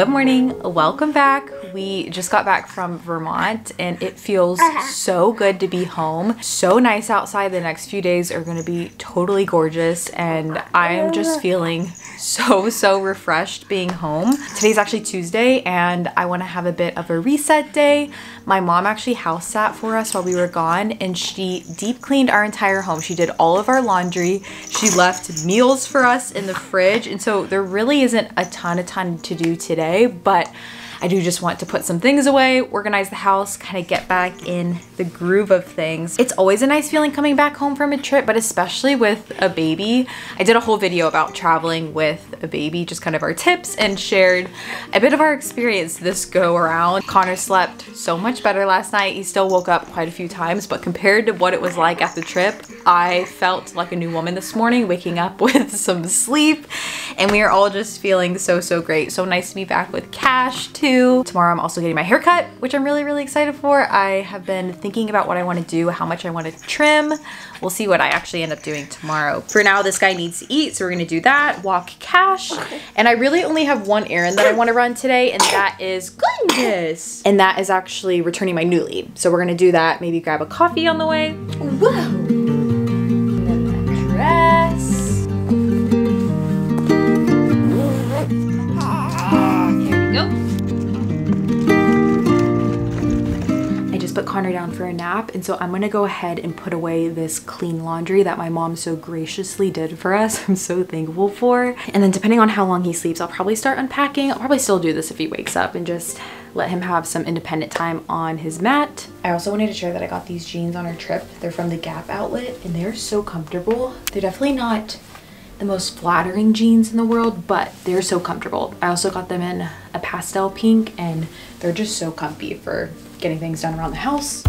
Good morning, welcome back. We just got back from Vermont and it feels so good to be home. So nice outside. The next few days are going to be totally gorgeous and I am just feeling so refreshed being home. Today's actually Tuesday and I want to have a bit of a reset day. My mom actually house sat for us while we were gone and she deep cleaned our entire home. She did all of our laundry. She left meals for us in the fridge, and so there really isn't a ton to do today, but I do just want to put some things away, organize the house, kind of get back in the groove of things. It's always a nice feeling coming back home from a trip, but especially with a baby. I did a whole video about traveling with a baby, just kind of our tips, and shared a bit of our experience this go around. Connor slept so much better last night. He still woke up quite a few times, but compared to what it was like at the trip, I felt like a new woman this morning, waking up with some sleep, and we are all just feeling so great. So nice to be back with Cash too. Tomorrow I'm also getting my hair cut, which I'm really excited for. I have been thinking about what I want to do, how much I want to trim. We'll see what I actually end up doing tomorrow. For now, this guy needs to eat, so we're gonna do that, walk Cash. And I really only have one errand that I want to run today, and that is goodness. And that is actually returning my new lead. So we're gonna do that, maybe grab a coffee on the way. Whoa! And then my dress. Put Connor down for a nap, and so I'm gonna go ahead and put away this clean laundry that my mom so graciously did for us. I'm so thankful for. And then depending on how long he sleeps, I'll probably start unpacking. I'll probably still do this if he wakes up and just let him have some independent time on his mat. I also wanted to share that I got these jeans on our trip. They're from the Gap outlet and they're so comfortable. They're definitely not the most flattering jeans in the world, but they're so comfortable. I also got them in a pastel pink and they're just so comfy for getting things done around the house.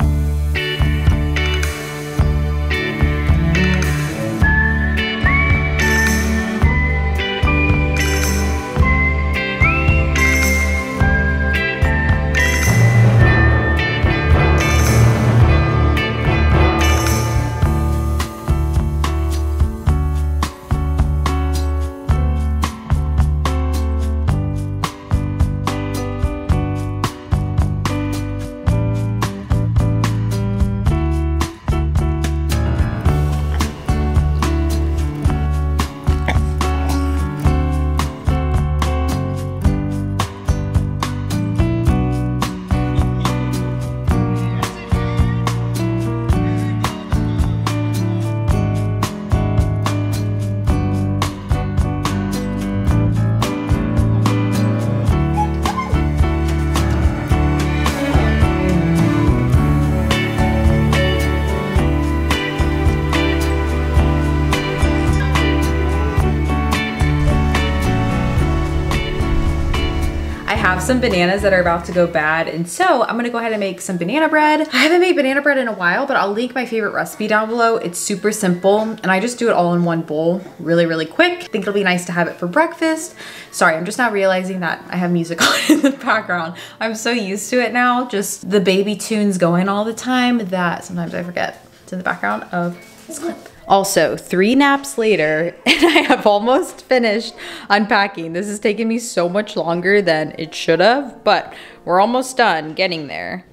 Some bananas that are about to go bad, and so I'm gonna go ahead and make some banana bread. I haven't made banana bread in a while, but I'll link my favorite recipe down below. It's super simple and I just do it all in one bowl really quick. I think it'll be nice to have it for breakfast. Sorry, I'm just now realizing that I have music on in the background. I'm so used to it now, just the baby tunes going all the time, that sometimes I forget it's in the background of this clip. Also, 3 naps later, and I have almost finished unpacking. This has taken me so much longer than it should have, but we're almost done getting there.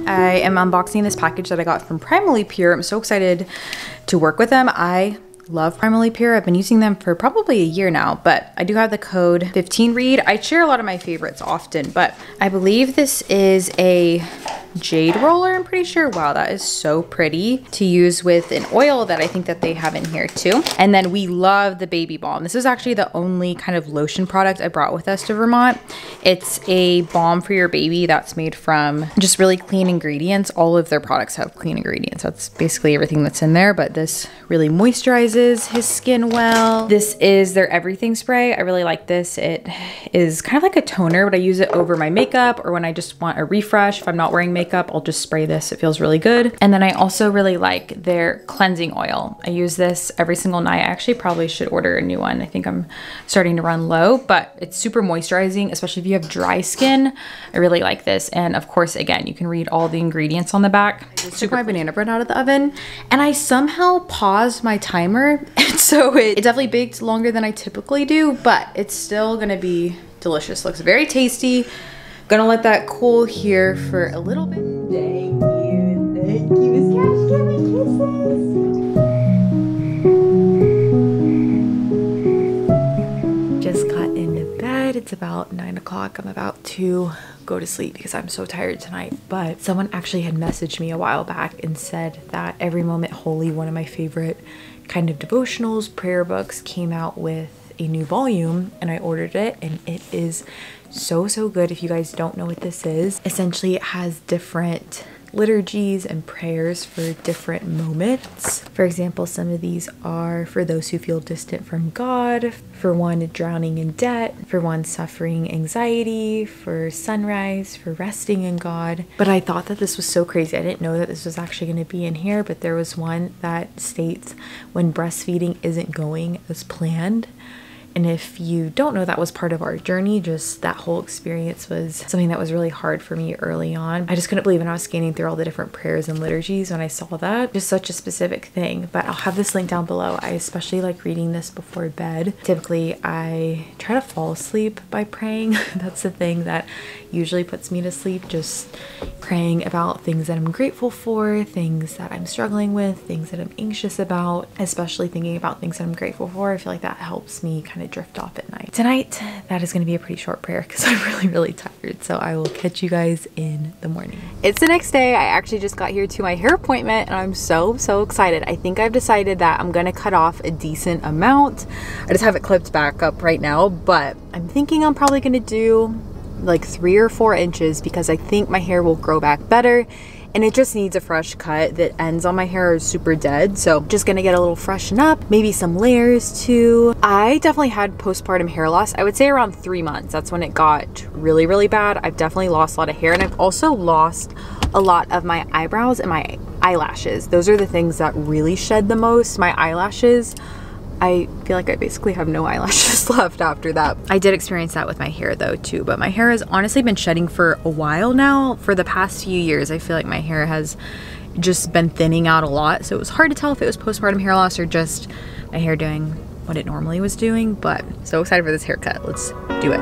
I am unboxing this package that I got from Primally Pure. I'm so excited to work with them. I love Primally Pure. I've been using them for probably a year now, but I do have the code 15 read. I share a lot of my favorites often, but I believe this is a jade roller, I'm pretty sure. Wow, that is so pretty to use with an oil that I think that they have in here too. And then we love the baby balm. This is actually the only kind of lotion product I brought with us to Vermont. It's a balm for your baby that's made from just really clean ingredients. All of their products have clean ingredients. That's basically everything that's in there, but this really moisturizes his skin well. This is their everything spray. I really like this. It is kind of like a toner, but I use it over my makeup or when I just want a refresh. If I'm not wearing makeup, I'll just spray this. It feels really good. And then I also really like their cleansing oil. I use this every single night. I actually probably should order a new one. I think I'm starting to run low, but it's super moisturizing, especially if you have dry skin. I really like this. And of course, again, you can read all the ingredients on the back. I just took my banana bread out of the oven and I somehow paused my timer. And so it definitely baked longer than I typically do, but it's still gonna be delicious. Looks very tasty. Gonna let that cool here for a little bit. Thank you, Miss Cash. Give me kisses. Just got into bed. It's about 9 o'clock. I'm about to go to sleep because I'm so tired tonight. But someone actually had messaged me a while back and said that Every Moment Holy, one of my favorite kind of devotionals, prayer books, came out with a new volume, and I ordered it, and it is so good. If you guys don't know what this is, essentially it has different liturgies and prayers for different moments. For example, some of these are for those who feel distant from God, for one drowning in debt, for one suffering anxiety, for sunrise, for resting in God. But I thought that this was so crazy. I didn't know that this was actually going to be in here, but there was one that states when breastfeeding isn't going as planned. And if you don't know, that was part of our journey. Just that whole experience was something that was really hard for me early on. I just couldn't believe when I was scanning through all the different prayers and liturgies when I saw that. Just such a specific thing. But I'll have this link down below. I especially like reading this before bed. Typically, I try to fall asleep by praying. That's the thing that usually puts me to sleep. Just praying about things that I'm grateful for, things that I'm struggling with, things that I'm anxious about, especially thinking about things that I'm grateful for. I feel like that helps me kind of drift off at night. Tonight, that is going to be a pretty short prayer because I'm really tired. So I will catch you guys in the morning. It's the next day. I actually just got here to my hair appointment and I'm so excited. I think I've decided that I'm going to cut off a decent amount. I just have it clipped back up right now, but I'm thinking I'm probably going to do like 3 or 4 inches because I think my hair will grow back better. And it just needs a fresh cut. The ends on my hair are super dead. So just gonna get a little freshen up, maybe some layers too. I definitely had postpartum hair loss. I would say around 3 months. That's when it got really bad. I've definitely lost a lot of hair and I've also lost a lot of my eyebrows and my eyelashes. Those are the things that really shed the most. My eyelashes, I feel like I basically have no eyelashes left after that. I did experience that with my hair though too, but my hair has honestly been shedding for a while now. For the past few years, I feel like my hair has just been thinning out a lot. So it was hard to tell if it was postpartum hair loss or just my hair doing what it normally was doing, but so excited for this haircut. Let's do it.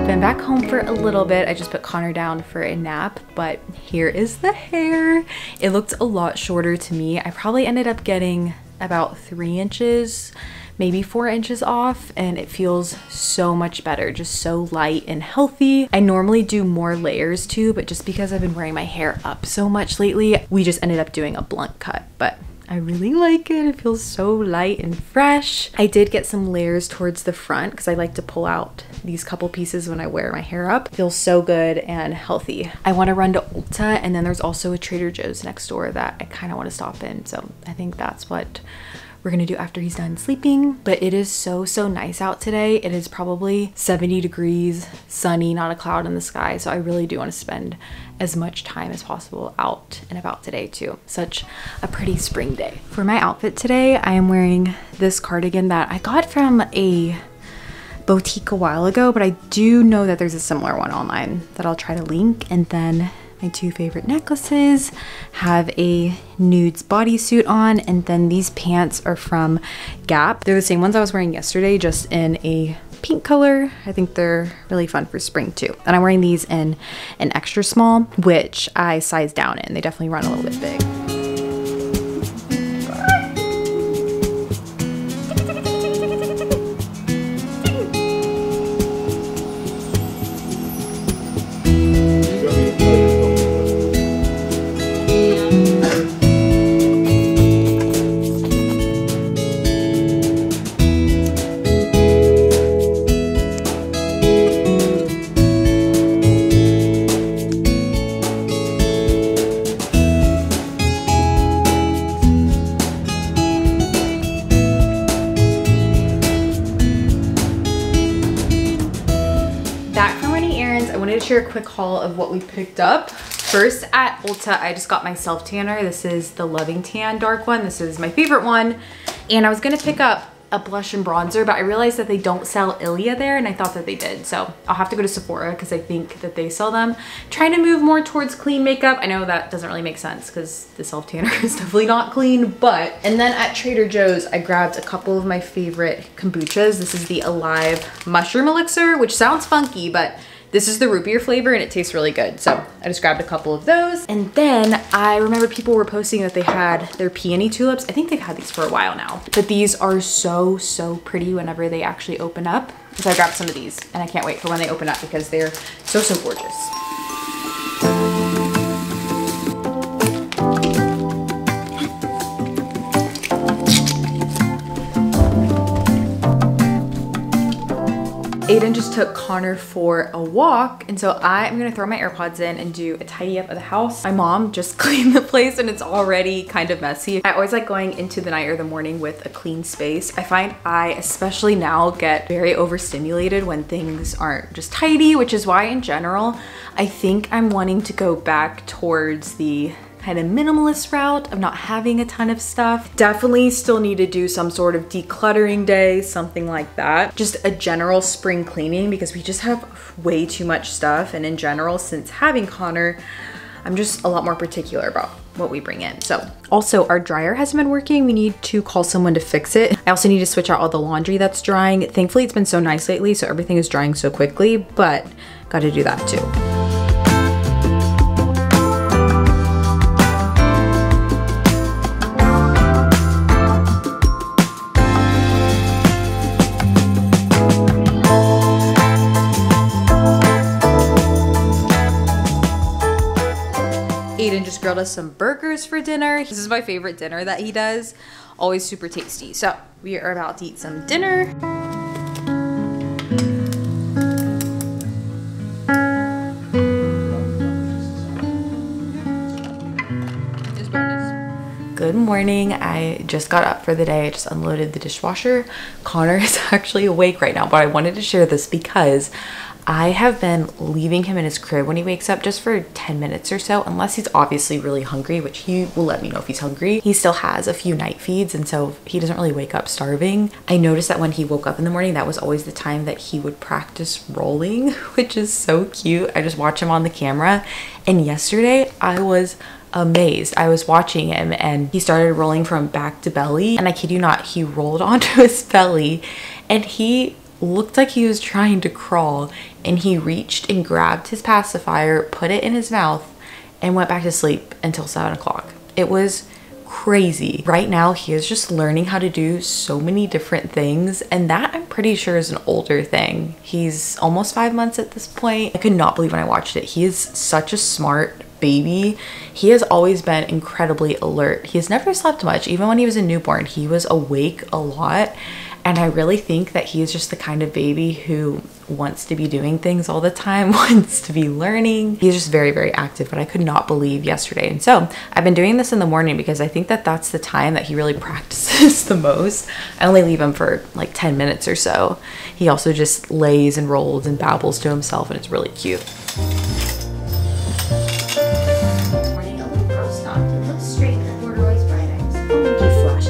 Been back home for a little bit. I just put Connor down for a nap, but here is the hair. It looked a lot shorter to me. I probably ended up getting about 3 inches, maybe 4 inches off, and it feels so much better, just so light and healthy. I normally do more layers too, but just because I've been wearing my hair up so much lately, we just ended up doing a blunt cut, but I really like it. It feels so light and fresh. I did get some layers towards the front because I like to pull out these couple pieces when I wear my hair up. It feels so good and healthy. I want to run to Ulta, and then there's also a Trader Joe's next door that I kind of want to stop in. So I think that's what we're gonna do after he's done sleeping. But it is so nice out today. It is probably 70 degrees, sunny, not a cloud in the sky. So I really do want to spend as much time as possible out and about today too. Such a pretty spring day. For my outfit today, I am wearing this cardigan that I got from a boutique a while ago, but I do know that there's a similar one online that I'll try to link. And then my 2 favorite necklaces have a nudes bodysuit on, and then these pants are from Gap. They're the same ones I was wearing yesterday, just in a pink color. I think they're really fun for spring too. And I'm wearing these in an extra small, which I size down in. They definitely run a little bit big. share a quick haul of what we picked up. First at Ulta, I just got my self tanner. This is the Loving Tan dark one. This is my favorite one. And I was gonna pick up a blush and bronzer, but I realized that they don't sell Ilia there, and I thought that they did. So I'll have to go to Sephora because I think that they sell them. Trying to move more towards clean makeup. I know that doesn't really make sense because the self tanner is definitely not clean, but. And then at Trader Joe's, I grabbed a couple of my favorite kombuchas. This is the Alive Mushroom Elixir, which sounds funky, but this is the root beer flavor and it tastes really good. So I just grabbed a couple of those. And then I remember people were posting that they had their peony tulips. I think they've had these for a while now, but these are so, so pretty whenever they actually open up. So I grabbed some of these and I can't wait for when they open up because they're so, so gorgeous. Aiden just took Connor for a walk, and so I'm gonna throw my AirPods in and do a tidy up of the house. My mom just cleaned the place and it's already kind of messy. I always like going into the night or the morning with a clean space. I find I, especially now, get very overstimulated when things aren't just tidy, which is why in general, I think I'm wanting to go back towards the kind of minimalist route of not having a ton of stuff. Definitely still need to do some sort of decluttering day, something like that. Just a general spring cleaning because we just have way too much stuff. And in general, since having Connor, I'm just a lot more particular about what we bring in. So also our dryer hasn't been working. We need to call someone to fix it. I also need to switch out all the laundry that's drying. Thankfully, it's been so nice lately, so everything is drying so quickly, but got to do that too. Aiden just grilled us some burgers for dinner. This is my favorite dinner that he does. Always super tasty. So we are about to eat some dinner. Good morning. I just got up for the day. I just unloaded the dishwasher. Connor is actually awake right now, but I wanted to share this because I have been leaving him in his crib when he wakes up just for 10 minutes or so, unless he's obviously really hungry, which he will let me know if he's hungry. He still has a few night feeds, and so he doesn't really wake up starving. I noticed that when he woke up in the morning, that was always the time that he would practice rolling, which is so cute. I just watch him on the camera. And yesterday I was amazed. I was watching him and he started rolling from back to belly, and I kid you not, he rolled onto his belly and he looked like he was trying to crawl, and he reached and grabbed his pacifier, put it in his mouth, and went back to sleep until 7 o'clock. It was crazy. Right now, he is just learning how to do so many different things, and that I'm pretty sure is an older thing. He's almost 5 months at this point. I could not believe when I watched it. He is such a smart baby. He has always been incredibly alert. He has never slept much. Even when he was a newborn, he was awake a lot. And I really think that he is just the kind of baby who wants to be doing things all the time, wants to be learning. He's just very, very active, but I could not believe yesterday. And so I've been doing this in the morning because I think that that's the time that he really practices the most. I only leave him for like 10 minutes or so. He also just lays and rolls and babbles to himself, and it's really cute.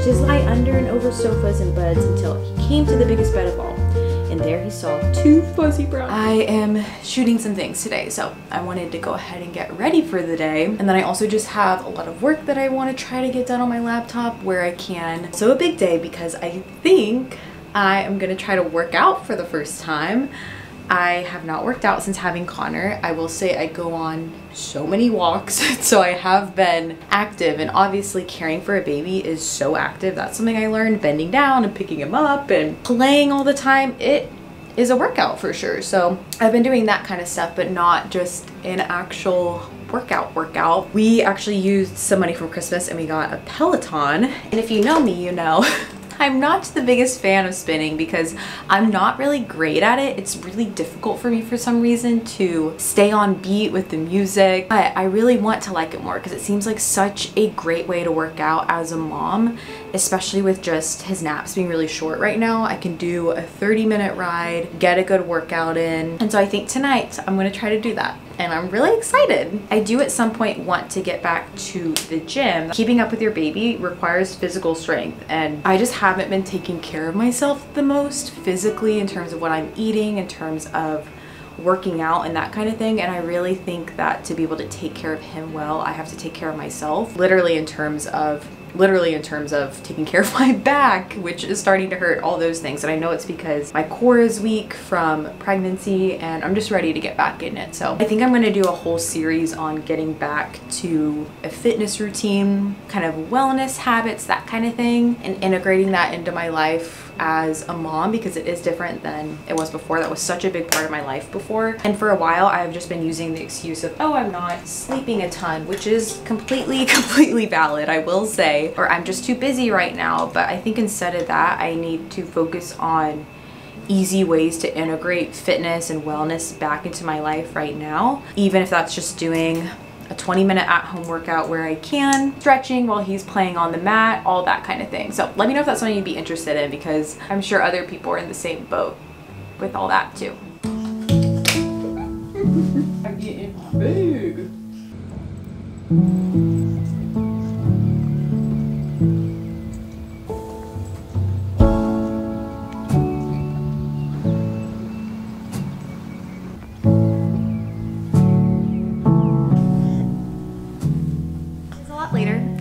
His lie under and over sofas and beds until he came to the biggest bed of all, and there he saw 2 fuzzy brown. I am shooting some things today, so I wanted to go ahead and get ready for the day. And then I also just have a lot of work that I want to try to get done on my laptop where I can. So a big day because I think I am gonna try to work out for the first time. I have not worked out since having Connor. I will say I go on so many walks, so I have been active, and obviously caring for a baby is so active. That's something I learned, bending down and picking him up and playing all the time. It is a workout for sure. So I've been doing that kind of stuff, but not just an actual workout. We actually used some money from Christmas and we got a Peloton. And if you know me, you know I'm not the biggest fan of spinning because I'm not really great at it. It's really difficult for me for some reason to stay on beat with the music, but I really want to like it more because it seems like such a great way to work out as a mom, especially with just his naps being really short right now. I can do a 30-minute ride, get a good workout in, and so I think tonight I'm gonna try to do that. And I'm really excited. I do at some point want to get back to the gym. Keeping up with your baby requires physical strength, and I just haven't been taking care of myself the most physically in terms of what I'm eating, in terms of working out and that kind of thing. And I really think that to be able to take care of him well, I have to take care of myself, literally in terms of taking care of my back, which is starting to hurt, all those things. And I know it's because my core is weak from pregnancy and I'm just ready to get back in it. So I think I'm going to do a whole series on getting back to a fitness routine, kind of wellness habits, that kind of thing, and integrating that into my life as a mom, because it is different than it was before. That was such a big part of my life before. And for a while I've just been using the excuse of, oh, I'm not sleeping a ton, which is completely valid, I will say, or I'm just too busy right now. But I think instead of that, I need to focus on easy ways to integrate fitness and wellness back into my life right now, even if that's just doing a 20-minute at-home workout where I can, stretching while he's playing on the mat, all that kind of thing. So let me know if that's something you'd be interested in, because I'm sure other people are in the same boat with all that too. I'm getting big.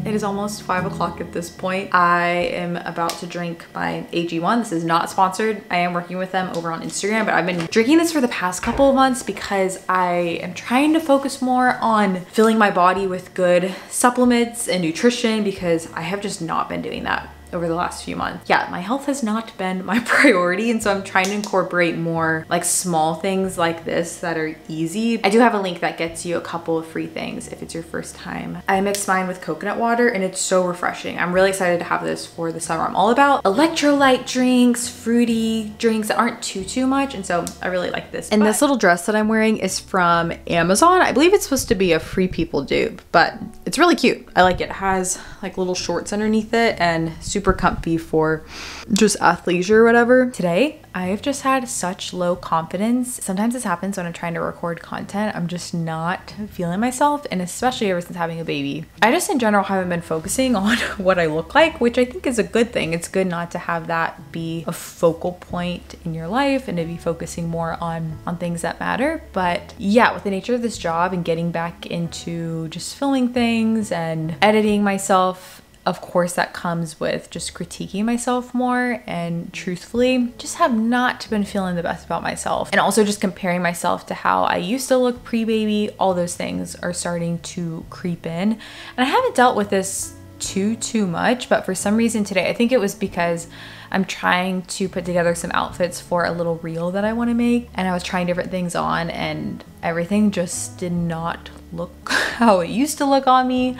It is almost 5 o'clock at this point. I am about to drink my AG1. This is not sponsored. I am working with them over on Instagram, but I've been drinking this for the past couple of months because I am trying to focus more on filling my body with good supplements and nutrition, because I have just not been doing that over the last few months. Yeah, my health has not been my priority, and so I'm trying to incorporate more like small things like this that are easy. I do have a link that gets you a couple of free things if it's your first time. I mix mine with coconut water and it's so refreshing. I'm really excited to have this for the summer. I'm all about electrolyte drinks, fruity drinks that aren't too much, and so I really like this. And this little dress that I'm wearing is from Amazon. I believe it's supposed to be a Free People dupe, but it's really cute. I like it. It has like little shorts underneath it and super comfy for just athleisure or whatever. Today, I've just had such low confidence. Sometimes this happens when I'm trying to record content. I'm just not feeling myself, and especially ever since having a baby. I just in general haven't been focusing on what I look like, which I think is a good thing. It's good not to have that be a focal point in your life and to be focusing more on things that matter. But yeah, with the nature of this job and getting back into just filming things and editing myself, of course that comes with just critiquing myself more, and truthfully just have not been feeling the best about myself, and also just comparing myself to how I used to look pre-baby. All those things are starting to creep in, and I haven't dealt with this too much, but for some reason today, I think it was because I'm trying to put together some outfits for a little reel that I want to make, and I was trying different things on and everything just did not look how it used to look on me.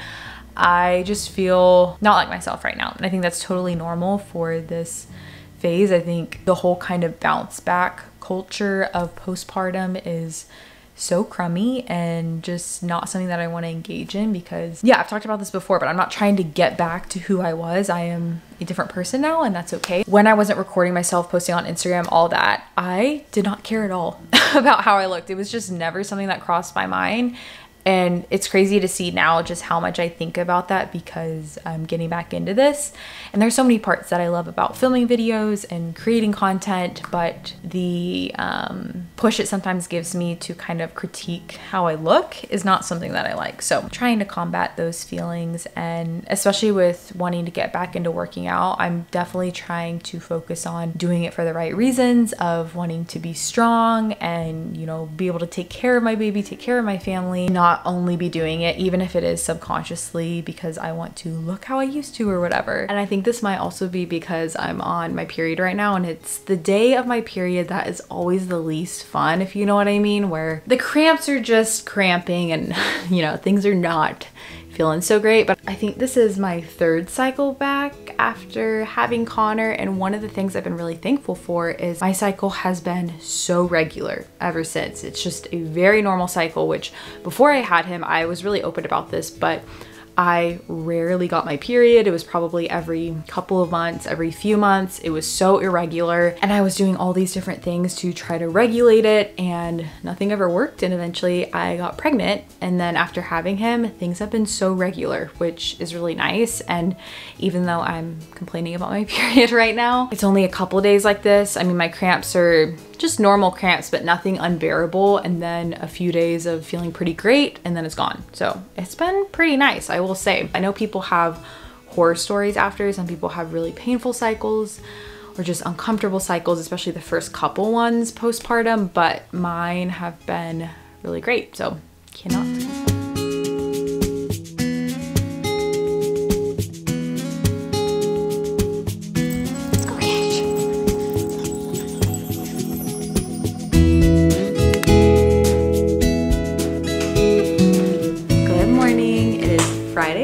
I just feel not like myself right now. And I think that's totally normal for this phase. I think the whole kind of bounce back culture of postpartum is so crummy and just not something that I want to engage in, because yeah, I've talked about this before, but I'm not trying to get back to who I was. I am a different person now, and that's okay. When I wasn't recording myself, posting on Instagram, all that, I did not care at all about how I looked. It was just never something that crossed my mind. And it's crazy to see now just how much I think about that, because I'm getting back into this. And there's so many parts that I love about filming videos and creating content, but the push it sometimes gives me to kind of critique how I look is not something that I like. So I'm trying to combat those feelings, and especially with wanting to get back into working out, I'm definitely trying to focus on doing it for the right reasons of wanting to be strong and, you know, be able to take care of my baby, take care of my family, not only be doing it, even if it is subconsciously because I want to look how I used to or whatever. And I think this might also be because I'm on my period right now, and it's the day of my period that is always the least fun, if you know what I mean, where the cramps are just cramping and, you know, things are not feeling so great. But I think this is my 3rd cycle back after having Connor, and one of the things I've been really thankful for is my cycle has been so regular ever since. It's just a very normal cycle, which before I had him, I was really open about this, but I rarely got my period. It was probably every couple of months, every few months. It was so irregular, and I was doing all these different things to try to regulate it, and nothing ever worked. And eventually I got pregnant, and then after having him, things have been so regular, which is really nice. And even though I'm complaining about my period right now, it's only a couple days like this. I mean, my cramps are just normal cramps, but nothing unbearable, and then a few days of feeling pretty great, and then it's gone. So it's been pretty nice, I will say. I know people have horror stories after. Some people have really painful cycles or just uncomfortable cycles, especially the first couple ones postpartum, but mine have been really great, so cannot.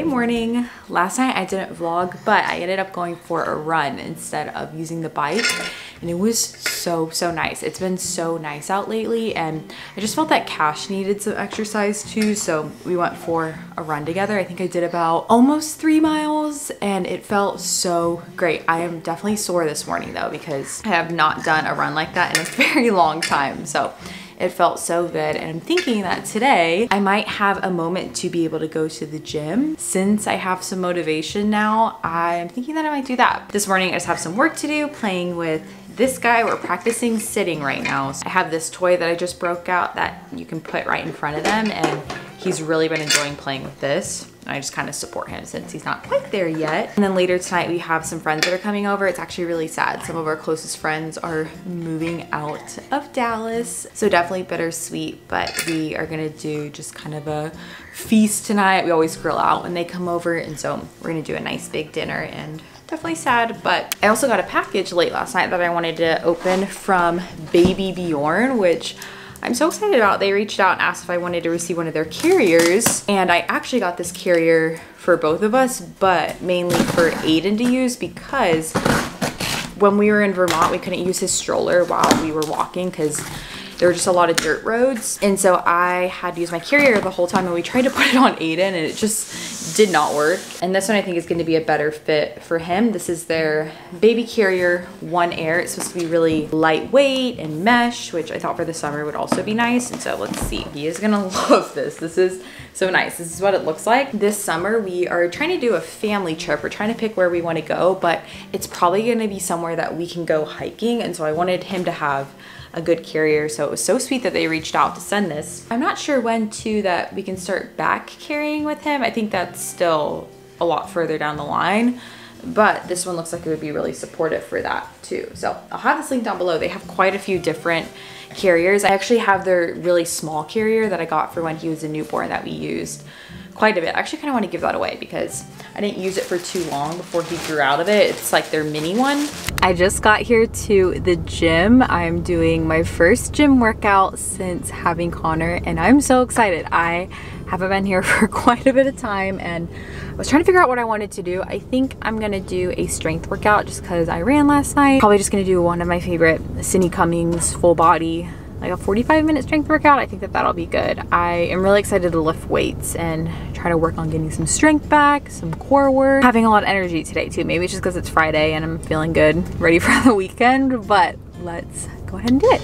Morning. Last night I didn't vlog, but I ended up going for a run instead of using the bike, and it was so nice. It's been so nice out lately, and I just felt that Cash needed some exercise too, so we went for a run together. I think I did about almost 3 miles, and it felt so great. I am definitely sore this morning though, because I have not done a run like that in a very long time, so it felt so good. And I'm thinking that today I might have a moment to be able to go to the gym. Since I have some motivation now, I'm thinking that I might do that. This morning I just have some work to do, playing with this guy. We're practicing sitting right now. So I have this toy that I just broke out that you can put right in front of them, and he's really been enjoying playing with this. I just kind of support him since he's not quite there yet. And then later tonight we have some friends that are coming over. It's actually really sad. Some of our closest friends are moving out of Dallas. So definitely bittersweet, but we are gonna do just kind of a feast tonight. We always grill out when they come over, and so we're gonna do a nice big dinner, and definitely sad. But I also got a package late last night that I wanted to open from Baby Bjorn, which I'm so excited about. They reached out and asked if I wanted to receive one of their carriers, and I actually got this carrier for both of us, but mainly for Aiden to use, because when we were in Vermont, we couldn't use his stroller while we were walking because there were just a lot of dirt roads, and so I had to use my carrier the whole time, and we tried to put it on Aiden and it just did not work. And this one I think is going to be a better fit for him. This is their baby carrier 1 Air. It's supposed to be really lightweight and mesh, which I thought for the summer would also be nice. And so let's see, he is gonna love this. This is so nice. This is what it looks like. This summer we are trying to do a family trip. We're trying to pick where we want to go, but it's probably going to be somewhere that we can go hiking, and so I wanted him to have a good carrier, so it was so sweet that they reached out to send this. I'm not sure when too that we can start back carrying with him. I think that's still a lot further down the line, but this one looks like it would be really supportive for that too. So I'll have this link down below. They have quite a few different carriers. I actually have their really small carrier that I got for when he was a newborn that we used quite a bit. I actually kind of want to give that away because I didn't use it for too long before he grew out of it. It's like their mini one. I just got here to the gym. I'm doing my first gym workout since having Connor, and I'm so excited. I haven't been here for quite a bit of time, and I was trying to figure out what I wanted to do. I think I'm gonna do a strength workout just because I ran last night. Probably just gonna do one of my favorite Cindy Cummings full body, like a 45-minute strength workout. I think that that'll be good. I am really excited to lift weights and try to work on getting some strength back, some core work. Having a lot of energy today too. Maybe it's just because it's Friday and I'm feeling good, ready for the weekend, but let's go ahead and do it.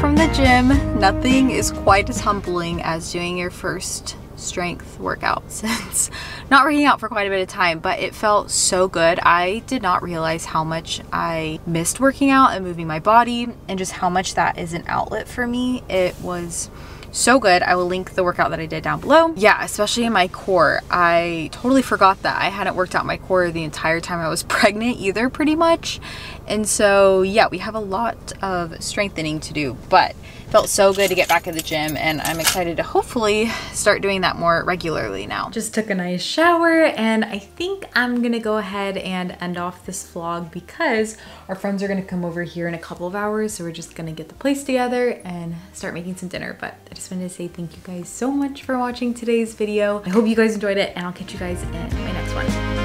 From the gym, nothing is quite as humbling as doing your first strength workout since not working out for quite a bit of time, but it felt so good. I did not realize how much I missed working out and moving my body, and just how much that is an outlet for me. It was so good. I will link the workout that I did down below. Yeah, especially in my core. I totally forgot that I hadn't worked out my core the entire time I was pregnant either, pretty much. And so yeah, we have a lot of strengthening to do, but felt so good to get back at the gym, and I'm excited to hopefully start doing that more regularly now. Just took a nice shower, and I think I'm gonna go ahead and end off this vlog because our friends are gonna come over here in a couple of hours, so we're just gonna get the place together and start making some dinner. But I just wanted to say thank you guys so much for watching today's video. I hope you guys enjoyed it, and I'll catch you guys in my next one.